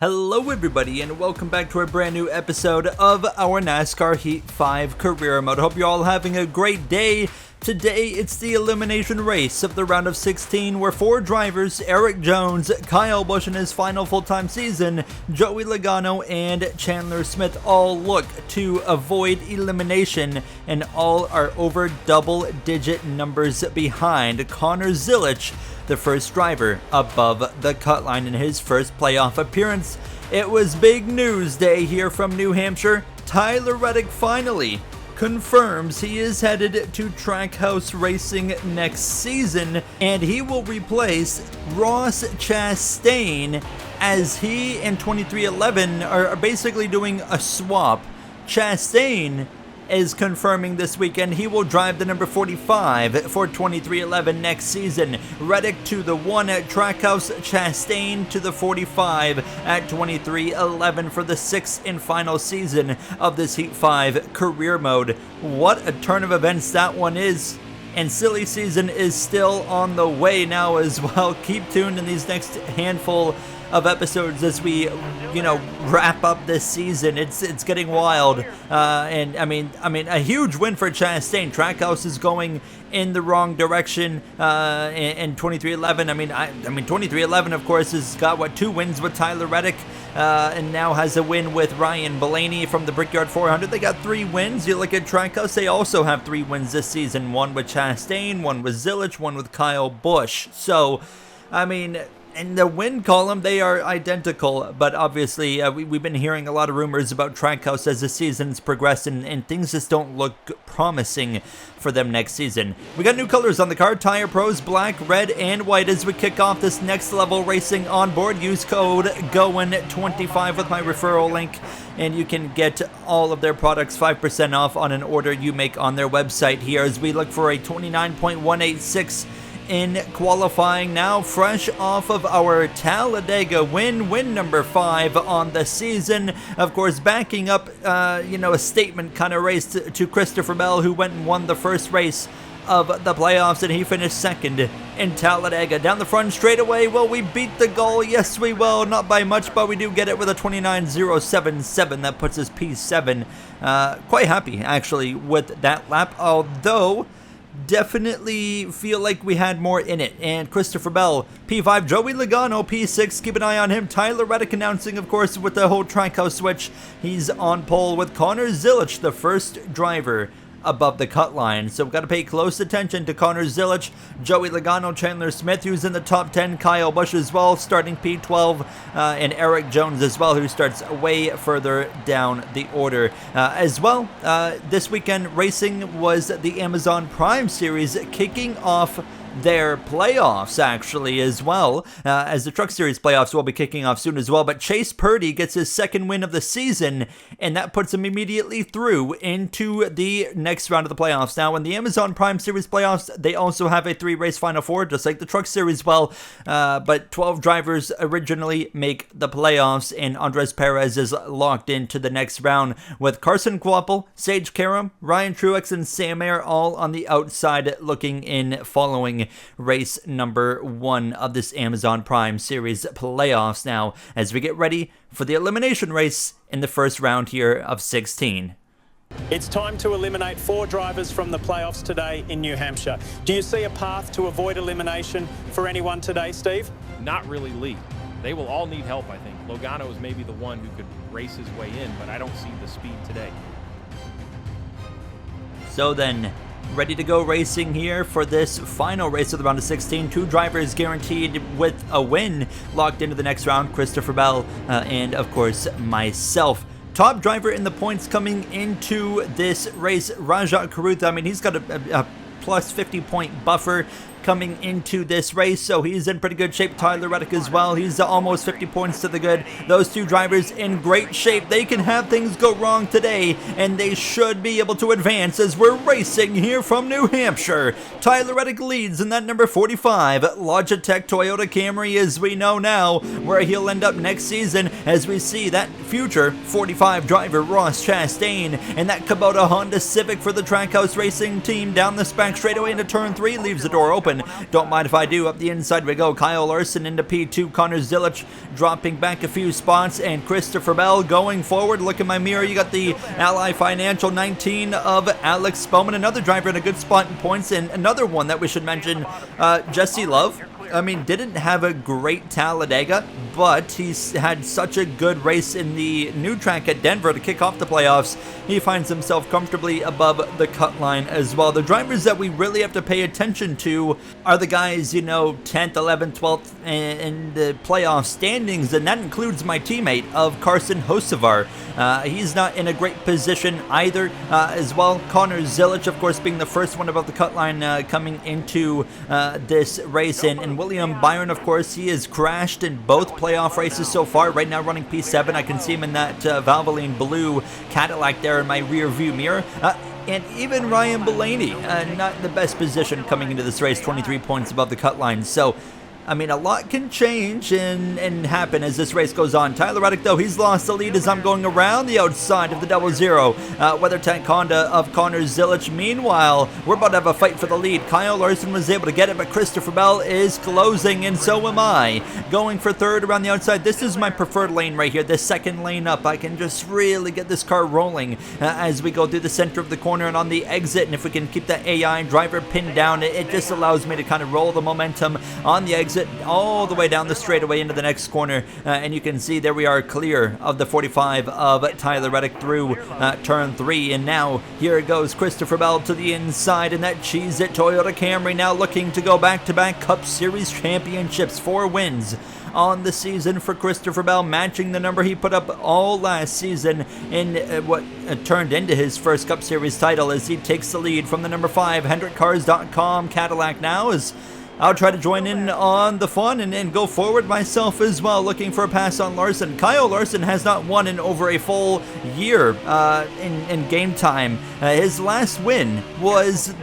Hello everybody and welcome back to a brand new episode of our NASCAR Heat 5 career mode. Hope you're all having a great day. Today it's the elimination race of the round of 16 where four drivers, Erik Jones, Kyle Busch in his final full-time season, Joey Logano and Chandler Smith all look to avoid elimination and all are over double-digit numbers behind Connor Zilisch, the first driver above the cut line in his first playoff appearance. It was big news day here from New Hampshire. Tyler Reddick finally confirms he is headed to Trackhouse Racing next season, and he will replace Ross Chastain as he and 2311 are basically doing a swap. Chastain is confirming this weekend he will drive the number 45 for 2311 next season. Reddick to the 1 at Trackhouse, Chastain to the 45 at 2311 for the 6th and final season of this Heat 5 career mode. What a turn of events that one is. And silly season is still on the way now as well. Keep tuned in these next handful of episodes as we, wrap up this season. It's getting wild, and I mean, a huge win for Chastain. Trackhouse is going in the wrong direction, and 2311. I mean, 2311 of course has got 2 wins with Tyler Reddick, and now has a win with Ryan Blaney from the Brickyard 400. They got 3 wins. You look at Trackhouse; they also have 3 wins this season. 1 with Chastain, 1 with Zilisch, 1 with Kyle Busch. So, I mean, in the win column, they are identical, but obviously we've been hearing a lot of rumors about Trackhouse as the season's progressed, and things just don't look promising for them next season. We got new colors on the car, Tire Pros, black, red, and white as we kick off this next level racing on board. Use code GOIN25 with my referral link, and you can get all of their products 5% off on an order you make on their website here as we look for a 29.186 in qualifying now, fresh off of our Talladega win number 5 on the season. Of course, backing up, a statement kind of race to Christopher Bell, who went and won the first race of the playoffs, and he finished second in Talladega. Down the front straightaway, will we beat the goal? Yes, we will. Not by much, but we do get it with a 29.077. That puts us P7. Quite happy, actually, with that lap, although definitely feel like we had more in it. And Christopher Bell, P5, Joey Logano, P6, keep an eye on him. Tyler Reddick announcing, of course, with the whole Trackhouse switch. He's on pole with Connor Zilisch, the first driver above the cut line. So we've got to pay close attention to Connor Zilisch, Joey Logano, Chandler Smith, who's in the top 10, Kyle Busch as well, starting P12, and Erik Jones as well, who starts way further down the order. As well, this weekend racing was the Amazon Prime Series kicking off their playoffs, actually, as well, as the Truck Series playoffs will be kicking off soon as well. But Chase Purdy gets his second win of the season, and that puts him immediately through into the next round of the playoffs. Now, in the Amazon Prime Series playoffs, they also have a 3-race Final Four, just like the Truck Series, but 12 drivers originally make the playoffs, and Andres Perez is locked into the next round with Carson Kvapil, Sage Karam, Ryan Truex, and Sam Mayer all on the outside looking in following race number 1 of this Amazon Prime Series playoffs now, as we get ready for the elimination race in the first round here of 16. It's time to eliminate 4 drivers from the playoffs today in New Hampshire. Do you see a path to avoid elimination for anyone today, Steve? Not really Lee. They will all need help, I think. Logano is maybe the one who could race his way in, but I don't see the speed today. So then, ready to go racing here for this final race of the round of 16. 2 drivers guaranteed with a win locked into the next round, Christopher Bell and, of course, myself. Top driver in the points coming into this race, Rajat Karuta. I mean, he's got a plus 50-point buffer coming into this race, so he's in pretty good shape. Tyler Reddick as well, he's almost 50 points to the good. Those 2 drivers in great shape. They can have things go wrong today, and they should be able to advance as we're racing here from New Hampshire. Tyler Reddick leads in that number 45 Logitech Toyota Camry, as we know now, where he'll end up next season, as we see that future 45 driver Ross Chastain and that Kubota Honda Civic for the Trackhouse Racing team down the back straightaway into turn 3, leaves the door open. and don't mind if I do. Up the inside we go. Kyle Larson into P2. Connor Zilic dropping back a few spots, and Christopher Bell going forward. Look at my mirror. You got the Ally Financial 19 of Alex Bowman, another driver in a good spot in points, and another one that we should mention, Jesse Love. I mean, didn't have a great Talladega, but he's had such a good race in the new track at Denver to kick off the playoffs. He finds himself comfortably above the cut line as well. The drivers that we really have to pay attention to are the guys, 10th, 11th, 12th in the playoff standings, and that includes my teammate of Carson Hocevar. He's not in a great position either as well. Connor Zilic, of course, being the first one above the cut line coming into this race, and William Byron, of course, he has crashed in both playoff races so far. Right now running P7. I can see him in that Valvoline blue Cadillac there in my rear view mirror. And even Ryan Blaney, not in the best position coming into this race, 23 points above the cut line. So, I mean, a lot can change and happen as this race goes on. Tyler Reddick, though, he's lost the lead as I'm going around the outside of the 00. WeatherTech Honda of Connor Zilic. Meanwhile, we're about to have a fight for the lead. Kyle Larson was able to get it, but Christopher Bell is closing, and so am I. Going for third around the outside. This is my preferred lane right here, this second lane up. I can just really get this car rolling as we go through the center of the corner and on the exit. And if we can keep that AI driver pinned down, it just allows me to kind of roll the momentum on the exit all the way down the straightaway into the next corner, and you can see there we are clear of the 45 of Tyler Reddick through turn 3, and now here it goes Christopher Bell to the inside, and that Cheez-It Toyota Camry now looking to go back-to-back Cup Series championships. 4 wins on the season for Christopher Bell, matching the number he put up all last season in what turned into his first Cup Series title, as he takes the lead from the number 5 HendrickCars.com Cadillac. Now as I'll try to join in on the fun and go forward myself as well, looking for a pass on Larson. Kyle Larson has not won in over a full year in game time. His last win was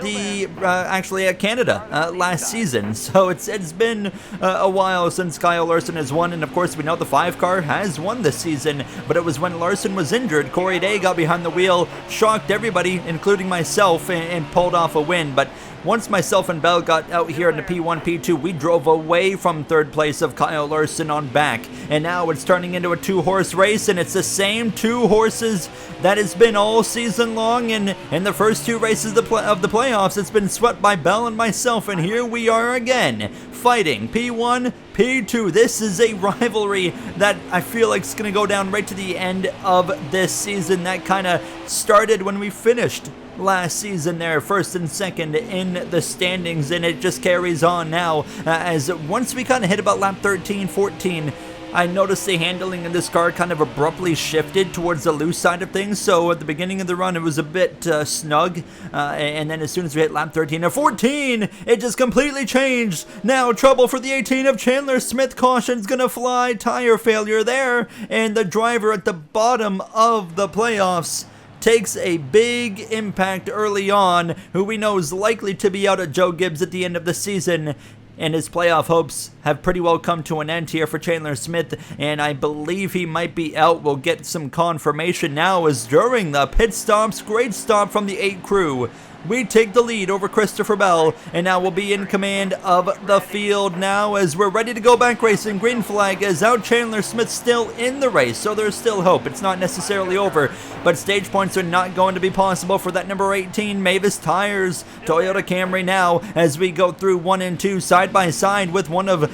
actually at Canada last season, so it's been a while since Kyle Larson has won. And of course, we know the 5 car has won this season, but it was when Larson was injured. Corey Day got behind the wheel, shocked everybody, including myself, and pulled off a win. But once myself and Bell got out here in the P1, P2, we drove away from third place of Kyle Larson on back. And now it's turning into a 2-horse race, and it's the same 2 horses that it's been all season long. And in the first 2 races of the playoffs, it's been swept by Bell and myself. And here we are again, fighting P1, P2. This is a rivalry that I feel like is going to go down right to the end of this season. That kind of started when we finished last season there, first and second in the standings, and it just carries on now as once we kind of hit about lap 13, 14, I noticed the handling in this car kind of abruptly shifted towards the loose side of things. So at the beginning of the run, it was a bit snug. And then as soon as we hit lap 13 or 14, it just completely changed. Now trouble for the 18 of Chandler Smith. Caution's going to fly. Tire failure there. And the driver at the bottom of the playoffs takes a big impact early on, who we know is likely to be out at Joe Gibbs at the end of the season. And his playoff hopes have pretty well come to an end here for Chandler Smith, and I believe he might be out. We'll get some confirmation now, as during the pit stops, great stop from the 8 crew, we take the lead over Christopher Bell, and now we'll be in command of the field now as we're ready to go back racing. Green flag is out. Chandler Smith still in the race, so there's still hope. It's not necessarily over, but stage points are not going to be possible for that number 18 Mavis Tires Toyota Camry now as we go through 1 and 2 side by side with one of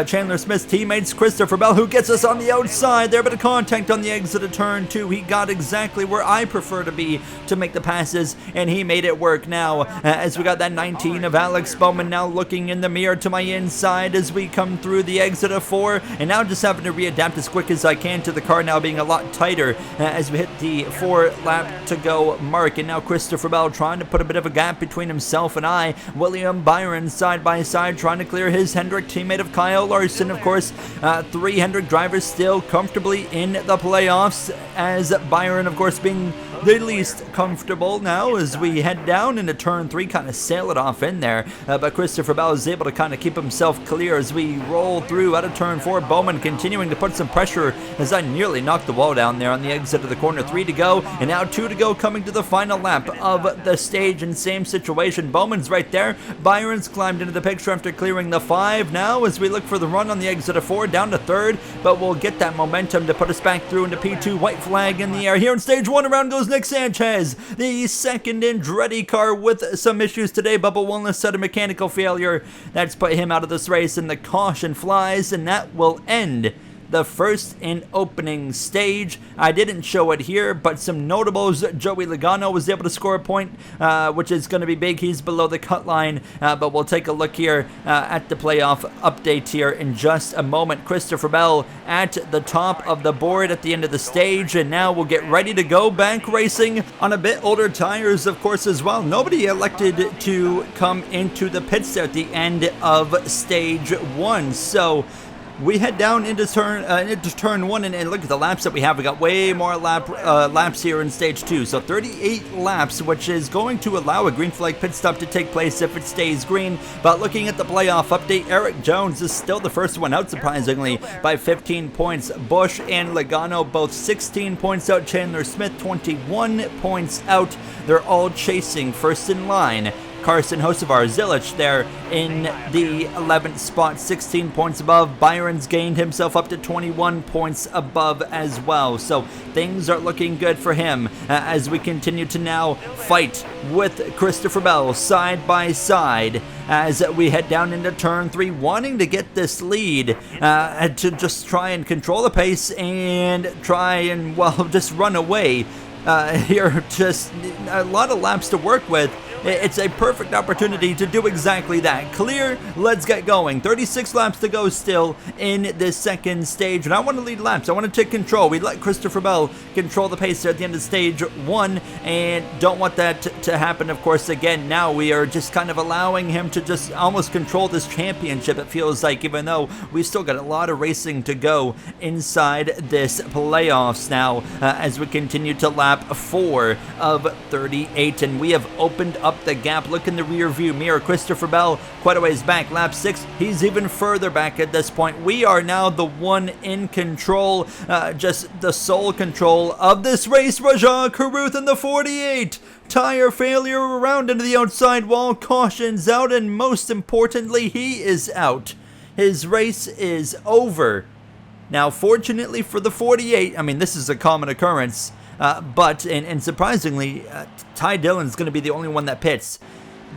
Chandler Smith's teammates, Christopher Bell, who gets us on the outside there, but a contact on the exit of turn 2. He got exactly where I prefer to be to make the passes, and he made it work now as we got that 19 of Alex Bowman now looking in the mirror to my inside as we come through the exit of 4, and now just having to readapt as quick as I can to the car now being a lot tighter as we hit the 4 lap to go mark. And now Christopher Bell trying to put a bit of a gap between himself and I. William Byron side by side trying to clear his Hendrick teammate of Kyle Larson. Of course, 3 Hendrick drivers still comfortably in the playoffs, as Byron, of course, being the least comfortable now as we head down into turn 3, kind of sail it off in there. But Christopher Bell is able to kind of keep himself clear as we roll through out of turn 4. Bowman continuing to put some pressure as I nearly knocked the wall down there on the exit of the corner. 3 to go, and now 2 to go, coming to the final lap of the stage. And same situation, Bowman's right there. Byron's climbed into the picture after clearing the 5 now as we look for the run on the exit of 4, down to 3rd, but we'll get that momentum to put us back through into P2. White flag in the air here in stage 1. Around goes Nick Sanchez, the second Andretti car with some issues today. Bubba Wellness said a mechanical failure. That's put him out of this race, and the caution flies, and that will end the first and opening stage. I didn't show it here, but some notables. Joey Logano was able to score a point, which is going to be big. He's below the cut line, but we'll take a look here at the playoff update here in just a moment. Christopher Bell at the top of the board at the end of the stage, and now we'll get ready to go back racing on a bit older tires, of course, as well. Nobody elected to come into the pits there at the end of stage 1, so we head down into turn 1, and look at the laps that we have. We got way more laps here in stage 2, so 38 laps, which is going to allow a green flag pit stop to take place if it stays green. But looking at the playoff update, Eric Jones is still the first one out, surprisingly, by 15 points. Busch and Logano both 16 points out. Chandler Smith 21 points out. They're all chasing first in line. Carson Hocevar, Zilich there in the 11th spot, 16 points above. Byron's gained himself up to 21 points above as well. So things are looking good for him as we continue to now fight with Christopher Bell side by side as we head down into turn 3, wanting to get this lead to just try and control the pace and try and, well, just run away. Here, just a lot of laps to work with. It's a perfect opportunity to do exactly that. Clear, let's get going. 36 laps to go still in this second stage, and I want to lead laps. I want to take control. We let Christopher Bell control the pace there at the end of stage 1, and don't want that to happen, of course, again. Now we are just kind of allowing him to just almost control this championship, it feels like, even though we still got a lot of racing to go inside this playoffs now as we continue to lap 4 of 38, and we have opened up the gap. Look in the rear view mirror. Christopher Bell quite a ways back. Lap 6, he's even further back at this point. We are now the one in control, just the sole control of this race. Rajah Caruth in the 48. Tire failure around into the outside wall. Caution's out, and most importantly, he is out. His race is over. Now, fortunately for the 48, I mean, this is a common occurrence, but surprisingly, Ty Dillon's going to be the only one that pits.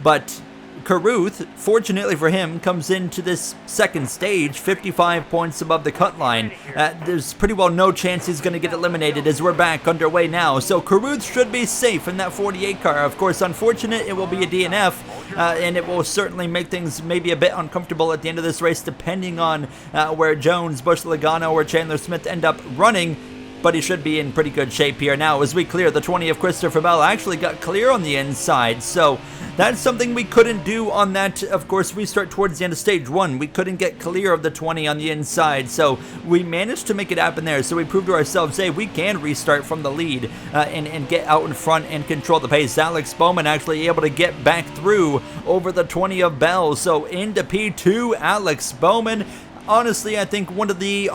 But Caruth, fortunately for him, comes into this second stage 55 points above the cut line. There's pretty well no chance he's going to get eliminated as we're back underway now. So Caruth should be safe in that 48 car. Of course, unfortunate, it will be a DNF, and it will certainly make things maybe a bit uncomfortable at the end of this race, depending on where Jones, Busch, Logano, or Chandler Smith end up running. But he should be in pretty good shape here now as we clear the 20 of Christopher Bell. Actually got clear on the inside, so that's something we couldn't do on that, of course, restart towards the end of stage 1. We couldn't get clear of the 20 on the inside, so we managed to make it happen there. So we proved to ourselves, hey, we can restart from the lead and get out in front and control the pace. Alex Bowman actually able to get back through over the 20 of Bell. So into P2, Alex Bowman. Honestly, I think one of the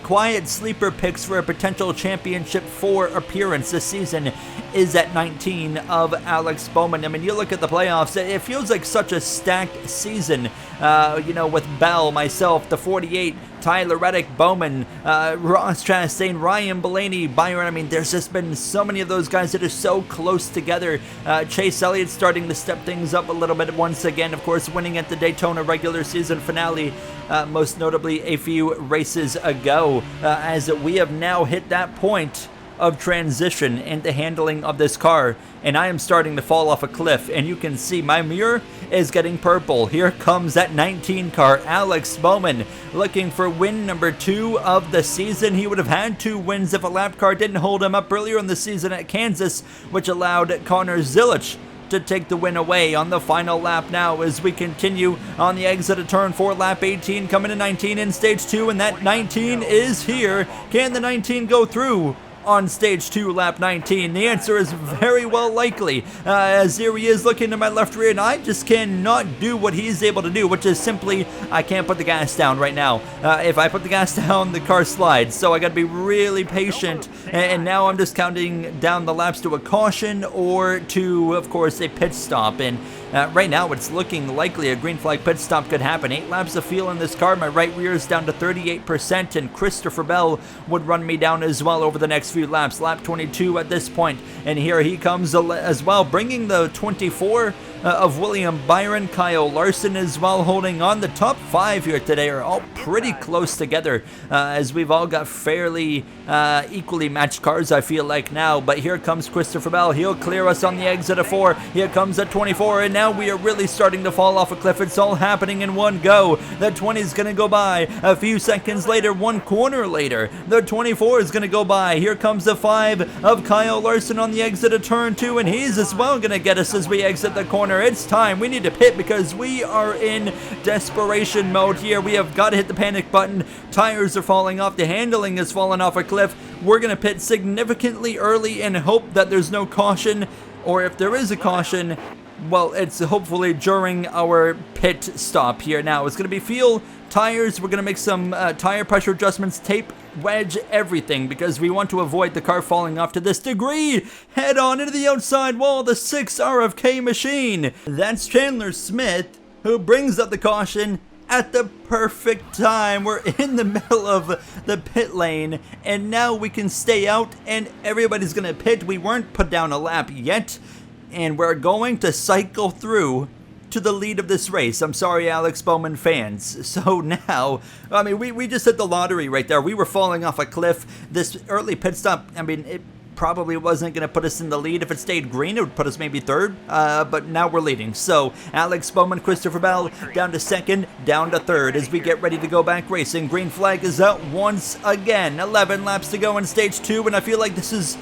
quiet sleeper picks for a potential championship 4 appearance this season is at 19 of Alex Bowman. I mean, you look at the playoffs, it feels like such a stacked season, with Bell, myself, the 48, Tyler Reddick, Bowman, Ross Chastain, Ryan Blaney, Byron. I mean, there's just been so many of those guys that are so close together. Chase Elliott starting to step things up a little bit once again, of course, winning at the Daytona regular season finale, most notably a few races ago, as we have now hit that point of transition in the handling of this car, and I am starting to fall off a cliff, and you can see my mirror is getting purple. Here comes that 19 car, Alex Bowman, looking for win number 2 of the season. He would have had 2 wins if a lap car didn't hold him up earlier in the season at Kansas, which allowed Connor Zilich to take the win away on the final lap now as we continue on the exit of turn 4, lap 18, coming to 19 in stage 2, and that 19 is here. Can the 19 go through on stage 2, lap 19? The answer is very well likely, as here he is looking to my left rear, and I just cannot do what he's able to do, which is simply, I can't put the gas down right now. If I put the gas down, the car slides, so I gotta be really patient, and now I'm just counting down the laps to a caution or to, of course, a pit stop, and right now it's looking likely a green flag pit stop could happen. 8 laps of fuel in this car, my right rear is down to 38%, and Christopher Bell would run me down as well over the next few laps. Lap 22 at this point, and here he comes as well, bringing the 24 of William Byron. Kyle Larson as well holding on. The top 5 here today are all pretty close together, as we've all got fairly equally matched cars, I feel like now. But here comes Christopher Bell. He'll clear us on the exit of 4. Here comes at 24, and now we are really starting to fall off a cliff. It's all happening in one go. The 20 is going to go by. A few seconds later, 1 corner later, the 24 is going to go by. Here comes the 5 of Kyle Larson on the exit of turn 2, and he's as well going to get us as we exit the corner. It's time. We need to pit because we are in desperation mode here. We have got to hit the panic button. Tires are falling off. The handling has fallen off a cliff. We're going to pit significantly early and hope that there's no caution, or if there is a caution, well, it's hopefully during our pit stop here. Now, it's going to be fuel, tires. We're going to make some tire pressure adjustments, tape, wedge, everything, because we want to avoid the car falling off to this degree. Head on into the outside wall, the 6 RFK machine. That's Chandler Smith, who brings up the caution at the perfect time. We're in the middle of the pit lane, and now we can stay out, and everybody's going to pit. We weren't put down a lap yet, and we're going to cycle through to the lead of this race. I'm sorry, Alex Bowman fans. So now, I mean, we just hit the lottery right there. We were falling off a cliff. This early pit stop, I mean, it probably wasn't going to put us in the lead. If it stayed green, it would put us maybe 3rd, but now we're leading. So Alex Bowman, Christopher Bell down to 2nd, down to 3rd as we get ready to go back racing. Green flag is out once again. 11 laps to go in stage 2, and I feel like this is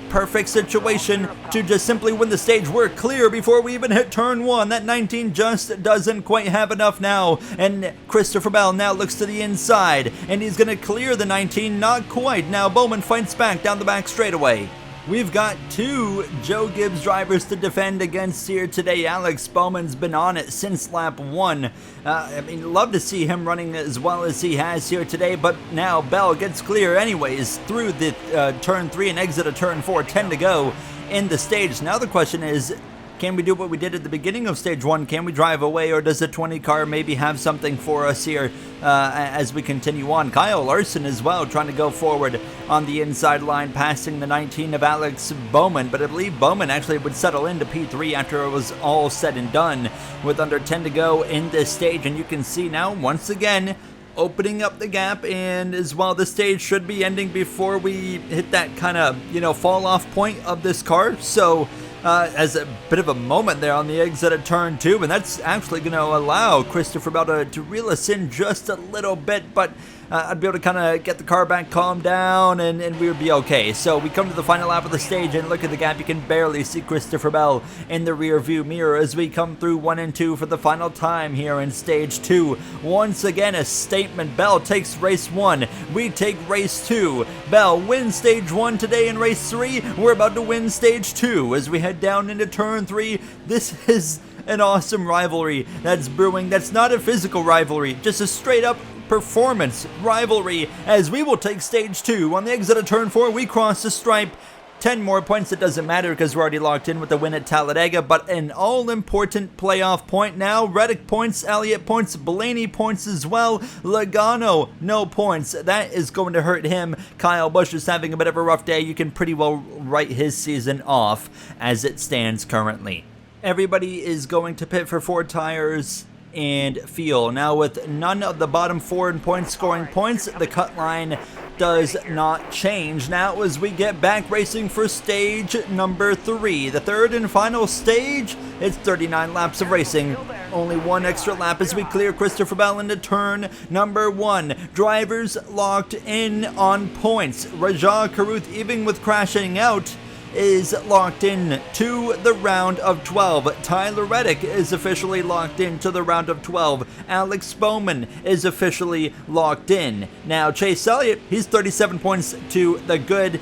perfect situation to just simply win the stage. We're clear before we even hit turn 1. That 19 just doesn't quite have enough now, and Christopher Bell now looks to the inside, and he's going to clear the 19. Not quite. Now Bowman fights back down the back straightaway. We've got 2 Joe Gibbs drivers to defend against here today. Alex Bowman's been on it since lap 1. I mean, love to see him running as well as he has here today, but now Bell gets clear anyways through the turn 3 and exit of turn 4. 10 to go in the stage. Now the question is, can we do what we did at the beginning of stage 1? Can we drive away, or does the 20 car maybe have something for us here as we continue on? Kyle Larson as well trying to go forward on the inside line, passing the 19 of Alex Bowman, but I believe Bowman actually would settle into P3 after it was all said and done with under 10 to go in this stage. And you can see now once again opening up the gap, and as well the stage should be ending before we hit that kind of, you know, fall off point of this car. So as a bit of a moment there on the exit of turn 2, and that's actually going to allow Christopher Bell to reel us in just a little bit, but I'd be able to kind of get the car back, calm down, and we would be okay. So we come to the final lap of the stage, and look at the gap. You can barely see Christopher Bell in the rear view mirror as we come through 1 and 2 for the final time here in stage 2. Once again, a statement. Bell takes race 1. We take race 2. Bell wins stage 1 today. In race 3, we're about to win stage 2 as we head down into turn 3. This is an awesome rivalry that's brewing. That's not a physical rivalry, just a straight up performance rivalry, as we will take stage 2. On the exit of turn 4, we cross the stripe. 10 more points. It doesn't matter because we're already locked in with the win at Talladega, but an all-important playoff point now. Reddick points, Elliott points, Blaney points as well. Logano, no points. That is going to hurt him. Kyle Busch is having a bit of a rough day. You can pretty well write his season off as it stands currently. Everybody is going to pit for 4 tires and fuel. Now, with none of the bottom 4 in point scoring points, the cut line does not change. Now, as we get back racing for stage number 3, the 3rd and final stage, it's 39 laps of racing. Only 1 extra lap as we clear Christopher Bell into turn number 1. Drivers locked in on points. Rajah Caruth, even with crashing out, is locked in to the round of 12. Tyler Reddick is officially locked in to the round of 12. Alex Bowman is officially locked in. Now, Chase Elliott, he's 37 points to the good,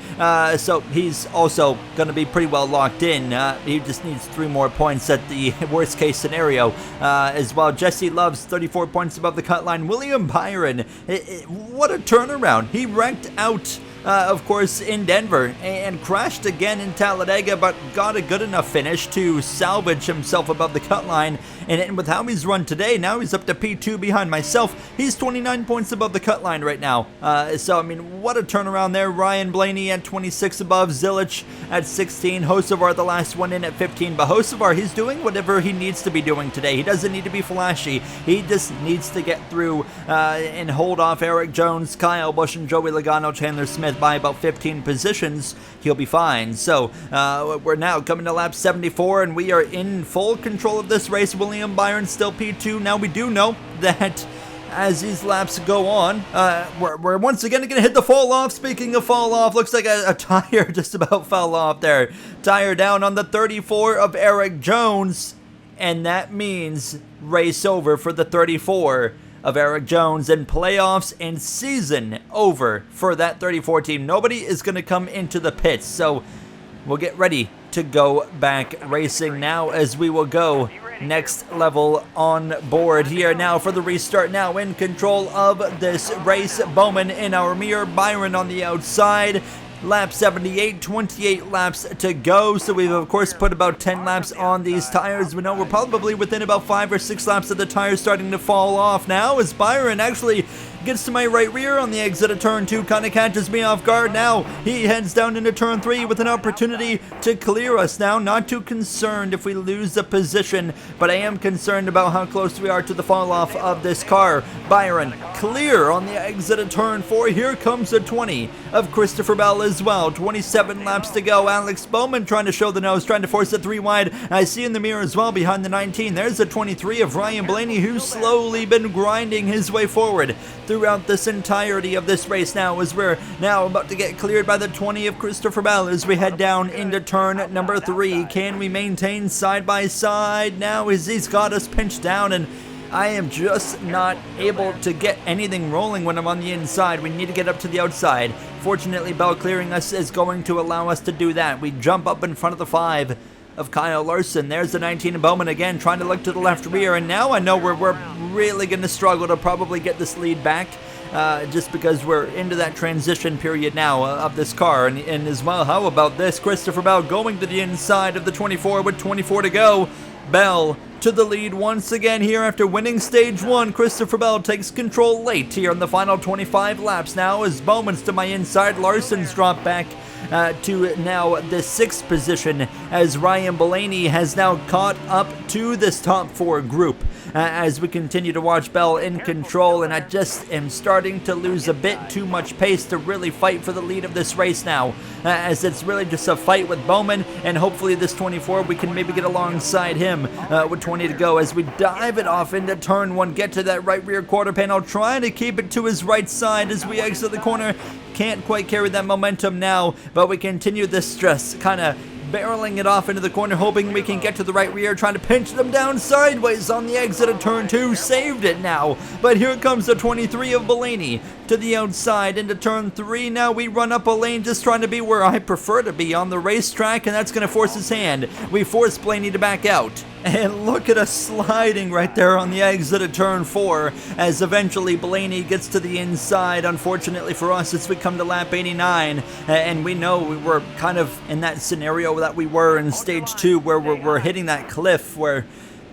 so he's also going to be pretty well locked in. He just needs 3 more points at the worst case scenario as well. Jesse Love's 34 points above the cut line. William Byron, what a turnaround. He wrecked out of course, in Denver, and crashed again in Talladega, but got a good enough finish to salvage himself above the cut line. And with how he's run today, now he's up to P2 behind myself. He's 29 points above the cut line right now. So, I mean, what a turnaround there. Ryan Blaney at 26 above, Zilich at 16, Hocevar the last one in at 15. But Hocevar, he's doing whatever he needs to be doing today. He doesn't need to be flashy. He just needs to get through and hold off Eric Jones, Kyle Busch, and Joey Logano, Chandler Smith by about 15 positions. He'll be fine. So we're now coming to lap 74, and we are in full control of this race. William Byron still P2. Now we do know that as these laps go on, we're once again going to hit the fall off. Speaking of fall off, looks like a tire just about fell off there. Tire down on the 34 of Eric Jones, and that means race over for the 34 of Eric Jones, and playoffs and season over for that 34 team. Nobody is going to come into the pits, so we'll get ready to go back racing now as we will go next level on board here now for the restart. Now in control of this race, Bowman in our mirror, Byron on the outside. Lap 78, 28 laps to go, so we've of course put about 10 laps on these tires. We know we're probably within about 5 or 6 laps of the tires starting to fall off now, as Byron actually gets to my right rear on the exit of turn 2, kind of catches me off guard. Now he heads down into turn 3 with an opportunity to clear us now. Not too concerned if we lose the position, but I am concerned about how close we are to the fall off of this car. Byron clear on the exit of turn 4. Here comes the 20 of Christopher Bell as well. 27 laps to go. Alex Bowman trying to show the nose, trying to force it 3 wide. I see in the mirror as well behind the 19. There's the 23 of Ryan Blaney, who's slowly been grinding his way forward throughout this entirety of this race now, as we're now about to get cleared by the 20 of Christopher Bell as we head down into turn number 3. Can we maintain side by side now as he's got us pinched down, and I am just not able to get anything rolling when I'm on the inside. We need to get up to the outside. Fortunately, Bell clearing us is going to allow us to do that. We jump up in front of the 5 of Kyle Larson. There's the 19 of Bowman again, trying to look to the left rear, and now I know we're really going to struggle to probably get this lead back, just because we're into that transition period now of this car. And as well, how about this? Christopher Bell going to the inside of the 24 with 24 to go. Bell to the lead once again here after winning stage 1. Christopher Bell takes control late here in the final 25 laps now as Bowman's to my inside. Larson's dropped back to now the 6th position as Ryan Blaney has now caught up to this top 4 group as we continue to watch Bell in control, and I just am starting to lose a bit too much pace to really fight for the lead of this race now, as it's really just a fight with Bowman, and hopefully this 24 we can maybe get alongside him with 20 to go as we dive it off into turn 1, get to that right rear quarter panel, trying to keep it to his right side as we exit the corner. Can't quite carry that momentum now, but we continue this stress, kind of barreling it off into the corner, hoping we can get to the right rear, trying to pinch them down sideways on the exit of turn 2. Saved it now, but here comes the 23 of Blaney to the outside into turn 3. Now we run up a lane, just trying to be where I prefer to be on the racetrack, and that's going to force his hand. We force Blaney to back out. And look at us sliding right there on the exit of turn 4 as eventually Blaney gets to the inside. Unfortunately for us, as we come to lap 89, and we know we were kind of in that scenario that we were in stage 2 where we're hitting that cliff where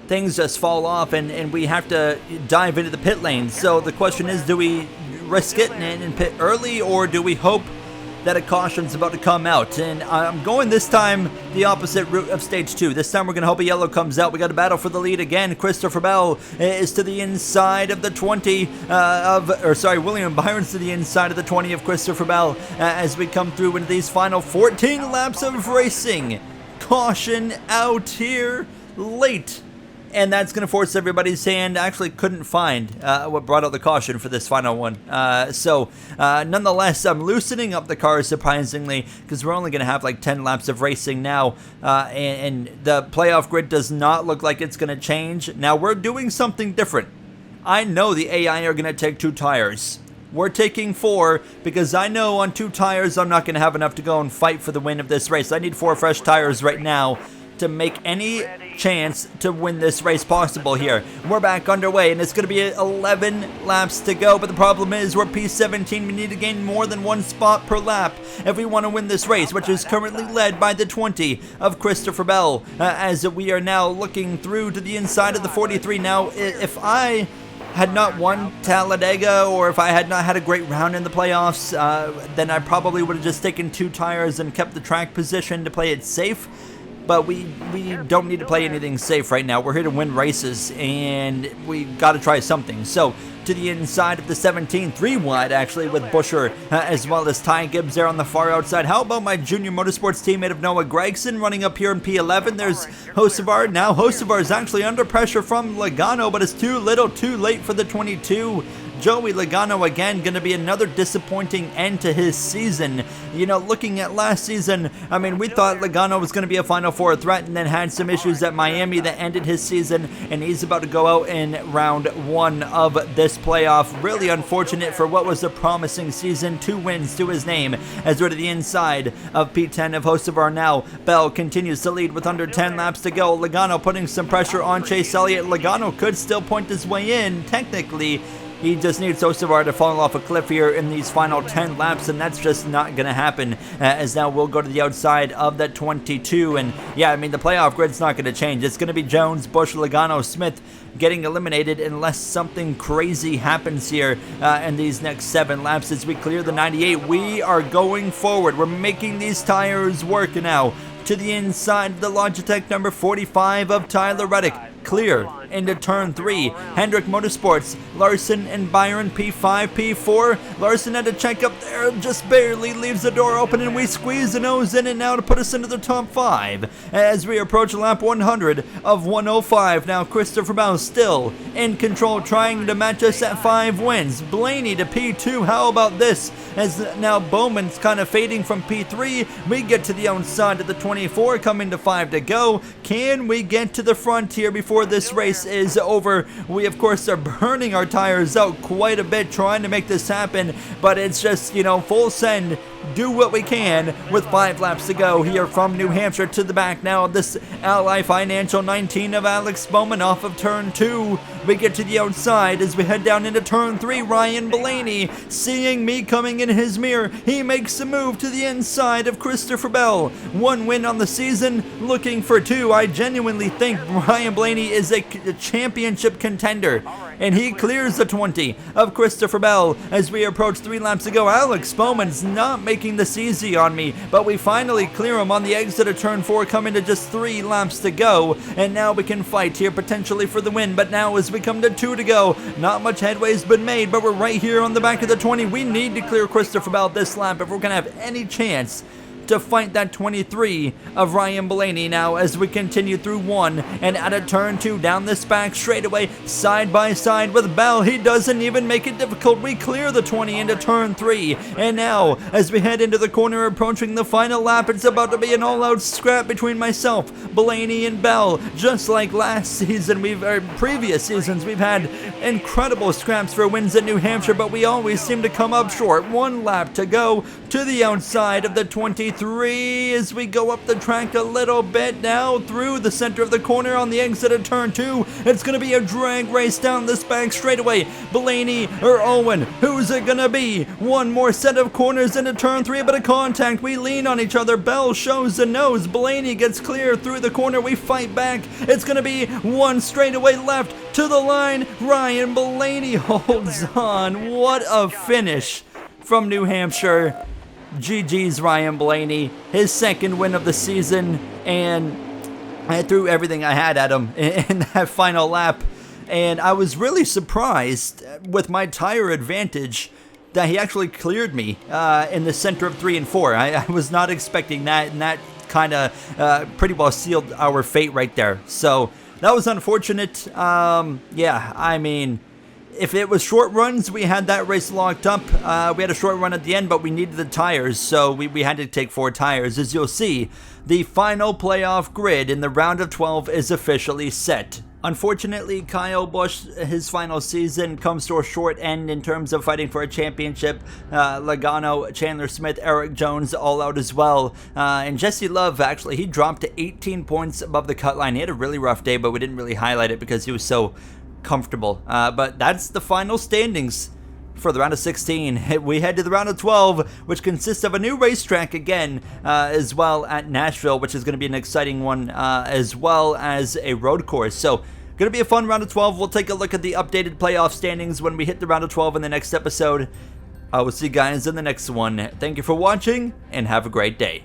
things just fall off and we have to dive into the pit lane. So the question is, do we risk it and pit early, or do we hope that a caution's about to come out? And I'm going this time the opposite route of stage 2. This time we're going to hope a yellow comes out. We got a battle for the lead again. Christopher Bell is to the inside of the 20 William Byron's to the inside of the 20 of Christopher Bell as we come through into these final 14 laps of racing. Caution out here late And that's going to force everybody's hand. I actually couldn't find what brought out the caution for this final one. Nonetheless, I'm loosening up the cars surprisingly, because we're only going to have like 10 laps of racing now. And the playoff grid does not look like it's going to change. Now, we're doing something different. I know the AI are going to take 2 tires. We're taking 4 because I know on 2 tires I'm not going to have enough to go and fight for the win of this race. I need 4 fresh tires right now to make any chance to win this race possible here. We're back underway, and it's going to be 11 laps to go, but the problem is we're P17. We need to gain more than 1 spot per lap if we want to win this race, which is currently led by the 20 of Christopher Bell, as we are now looking through to the inside of the 43. Now, if I had not won Talladega, or if I had not had a great round in the playoffs, then I probably would have just taken 2 tires and kept the track position to play it safe. But we don't need to play anything safe right now. We're here to win races, and we got to try something. So, to the inside of the 17, 3 wide actually, with Buescher as well as Ty Gibbs there on the far outside. How about my junior motorsports teammate of Noah Gregson running up here in P11? There's Hocevar. Now Hocevar is actually under pressure from Logano, but it's too little, too late for the 22. Joey Logano again, going to be another disappointing end to his season. You know, looking at last season, I mean, we thought Logano was going to be a Final Four threat, and then had some issues at Miami that ended his season, and he's about to go out in round 1 of this playoff. Really unfortunate for what was a promising season. 2 wins to his name as we're to the inside of P10 of Hocevar now. Bell continues to lead with under 10 laps to go. Logano putting some pressure on Chase Elliott. Logano could still point his way in, technically. He just needs Hocevar to fall off a cliff here in these final 10 laps, and that's just not going to happen, as now we'll go to the outside of that 22. And yeah, I mean, the playoff grid's not going to change. It's going to be Jones, Busch, Logano, Smith getting eliminated unless something crazy happens here in these next 7 laps as we clear the 98. We are going forward. We're making these tires work now. To the inside of the Logitech number 45 of Tyler Reddick. Clear into turn 3. Hendrick Motorsports, Larson and Byron, P5, P4. Larson had to check up there, just barely leaves the door open, and we squeeze the nose in it now to put us into the top 5 as we approach lap 100 of 105. Now Christopher Bell still in control, trying to match us at 5 wins. Blaney to P2. How about this? As now Bowman's kind of fading from P3. We get to the outside of the 24, coming to 5 to go. Can we get to the front here before this race is over? We of course are burning our tires out quite a bit trying to make this happen, but it's just, you know, full send. Do what we can with 5 laps to go here from New Hampshire. To the back now, this Ally Financial 19 of Alex Bowman off of turn 2. We get to the outside as we head down into turn 3. Ryan Blaney, seeing me coming in his mirror, he makes a move to the inside of Christopher Bell. 1 win on the season, looking for 2. I genuinely think Ryan Blaney is a championship contender, and he clears the 20 of Christopher Bell as we approach 3 laps to go. Alex Bowman's not making this easy on me, but we finally clear him on the exit of turn 4, coming to just 3 laps to go, and now we can fight here potentially for the win. But now as we come to 2 to go, not much headway's been made, but we're right here on the back of the 20. We need to clear Christopher Bell this lap if we're gonna have any chance to fight that 23 of Ryan Blaney now as we continue through 1 and out of turn 2 down this back straightaway side by side with Bell. He doesn't even make it difficult. We clear the 20 into turn 3, and now as we head into the corner approaching the final lap, it's about to be an all-out scrap between myself, Blaney, and Bell. Just like last season, previous seasons, we've had incredible scraps for wins in New Hampshire, but we always seem to come up short. 1 lap to go to the outside of the 23 as we go up the track a little bit now through the center of the corner on the exit of turn 2. It's going to be a drag race down this back straightaway. Blaney or Owen, who's it going to be? 1 more set of corners into turn 3, but a contact. We lean on each other. Bell shows the nose. Blaney gets clear through the corner. We fight back. It's going to be 1 straightaway left to the line. Ryan Blaney holds on. What a finish from New Hampshire. GG's Ryan Blaney, his 2nd win of the season, and I threw everything I had at him in that final lap, and I was really surprised with my tire advantage that he actually cleared me in the center of 3 and 4. I was not expecting that, and that kind of pretty well sealed our fate right there. So that was unfortunate. Yeah, I mean, if it was short runs, we had that race locked up. We had a short run at the end, but we needed the tires, so we had to take 4 tires. As you'll see, the final playoff grid in the round of 12 is officially set. Unfortunately, Kyle Busch, his final season comes to a short end in terms of fighting for a championship. Logano, Chandler Smith, Eric Jones all out as well. And Jesse Love, actually, he dropped to 18 points above the cut line. He had a really rough day, but we didn't really highlight it because he was so comfortable. But that's the final standings for the round of 16. We head to the round of 12, which consists of a new racetrack again, as well at Nashville, which is going to be an exciting one, as well as a road course. So, going to be a fun round of 12. We'll take a look at the updated playoff standings when we hit the round of 12 in the next episode. I will see you guys in the next one. Thank you for watching, and have a great day.